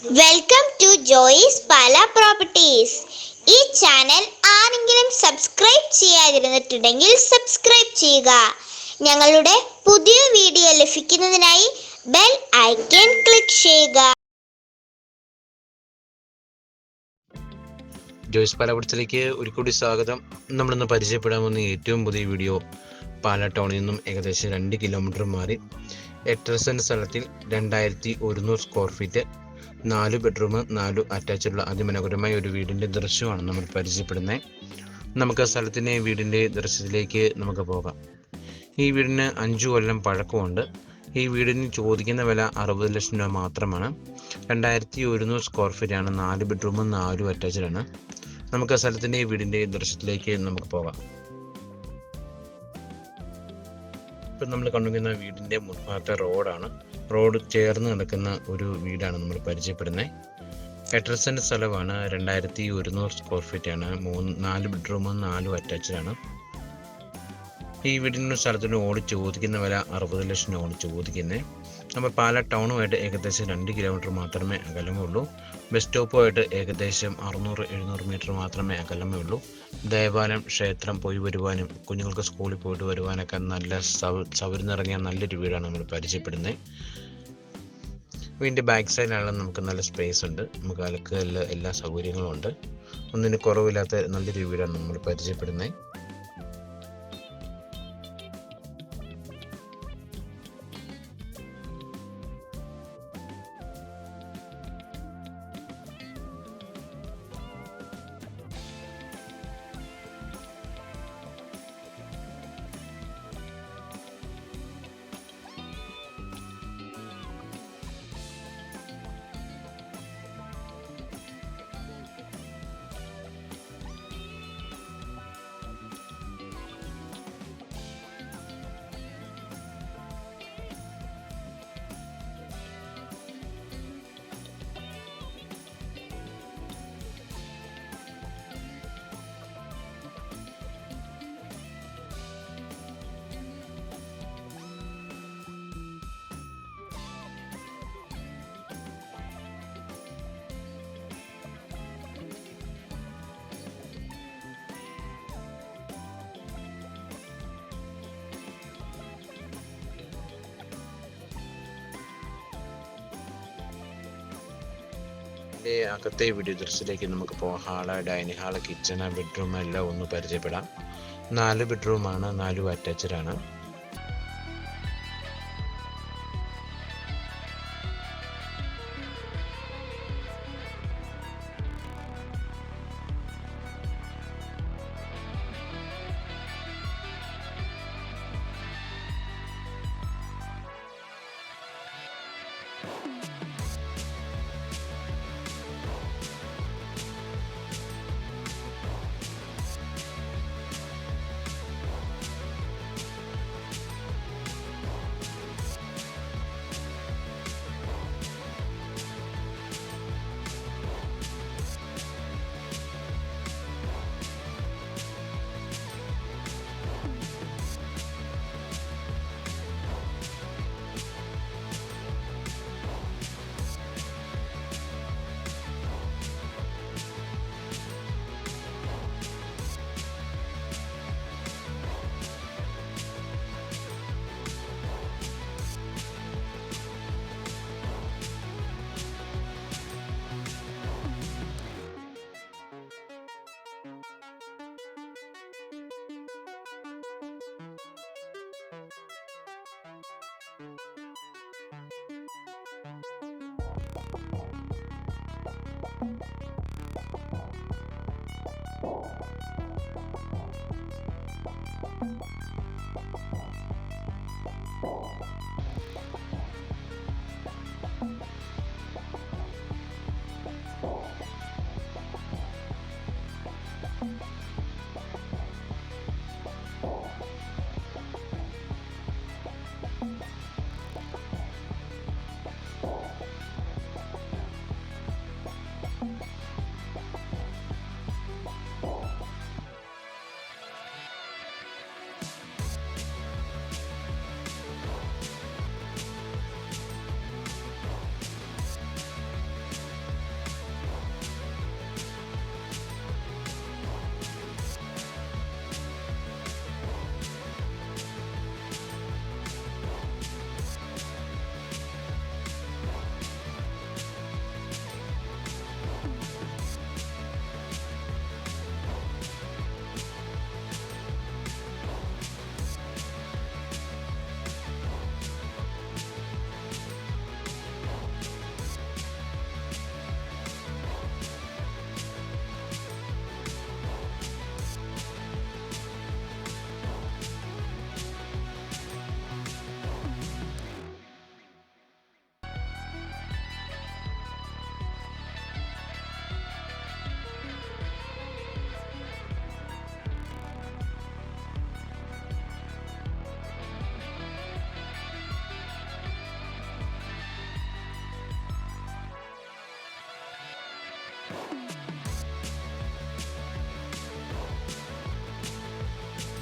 Welcome to Joyce Pala properties. ഈ channel ആരെങ്കിലും subscribe ചെയ്യാതിരുന്നിട്ടുണ്ടെങ്കിൽ സബ്സ്ക്രൈബ് ചെയ്യുക. ഞങ്ങളുടെ പുതിയ വീഡിയോ ലഭിക്കുന്നതിനായി ബെൽ ഐക്കൺ ക്ലിക്ക് ചെയ്യുക. ജോയിസ് പാല പ്രോപ്പർട്ടീസിലേക്ക് ഒരിക്കൽ സ്വാഗതം. നമ്മളിന്ന് പരിചയപ്പെടാൻ പോകുന്ന ഏറ്റവും പുതിയ വീഡിയോ പാല ടൗണിൽ നിന്നും ഏകദേശം 2 കിലോമീറ്റർ മാറി 8 സെൻറ്റ് സ്ഥലത്തിൽ 2100 സ്ക്വയർ ഫീറ്റ് 4 ബെഡ്റൂം 4 അറ്റാച്ചുള്ള അതിമനോഹരമായ ഒരു വീടിൻ്റെ ദൃശ്യമാണ് നമ്മൾ പരിചയപ്പെടുന്നത്. നമുക്ക് സ്ഥലത്തിൻ്റെ വീടിൻ്റെ ദൃശ്യത്തിലേക്ക് നമുക്ക് പോകാം. ഈ വീടിന് 5 കൊല്ലം പഴക്കമുണ്ട്. ഈ വീടിന് ചോദിക്കുന്ന വില 60 ലക്ഷം രൂപ മാത്രമാണ്. 2100 സ്ക്വയർ ഫീറ്റാണ്, 4 ബെഡ്റൂം 4 അറ്റാച്ചഡാണ്. നമുക്ക് സ്ഥലത്തിൻ്റെ വീടിൻ്റെ ദൃശ്യത്തിലേക്ക് നമുക്ക് പോകാം. ഇപ്പം നമ്മൾ കണ്ടുവരുന്ന വീടിൻ്റെ മുൻഭാഗത്തെ റോഡ് ചേർന്ന് കിടക്കുന്ന ഒരു വീടാണ് നമ്മൾ പരിചയപ്പെടുന്നത്. 8 സെൻറ്റ് സ്ഥലമാണ്, 2100 സ്ക്വയർ ഫീറ്റാണ്, 4 ബെഡ്റൂം 4 അറ്റാച്ചഡാണ്. ഈ വീടിൻ്റെ സ്ഥലത്തിന് ചോദിക്കുന്ന വില 60 ലക്ഷം രൂപ ചോദിക്കുന്നത്. നമ്മൾ പാല ടൗണുമായിട്ട് ഏകദേശം 2 കിലോമീറ്റർ മാത്രമേ അകലമുള്ളൂ. ബസ് സ്റ്റോപ്പുമായിട്ട് ഏകദേശം 600-700 മീറ്റർ മാത്രമേ അകലമേ. ദേവാലയം, ക്ഷേത്രം പോയി വരുവാനും കുഞ്ഞുങ്ങൾക്ക് സ്കൂളിൽ പോയിട്ട് വരുവാനൊക്കെ നല്ല സൗകര്യം നിറങ്ങിയ നല്ലൊരു വീടാണ് നമ്മൾ പരിചയപ്പെടുന്നത്. വീടിൻ്റെ ബാക്ക് സൈഡിലാണ് നമുക്ക് നല്ല സ്പേസ് ഉണ്ട്. നമുക്ക് അലക്ക് എല്ലാ സൗകര്യങ്ങളും ഉണ്ട്. ഒന്നിന് കുറവില്ലാത്ത നല്ലൊരു വീടാണ് നമ്മൾ പരിചയപ്പെടുന്നത്. അകത്തെ വീഡിയോ ദൃശ്യത്തിലേക്ക് നമുക്ക് പോകാം. Hall, dining hall, kitchen, bedroom എല്ലാം ഒന്ന് പരിചയപ്പെടാം. 4 ബെഡ്റൂമാണ്, 4 അറ്റാച്ചഡാണ്.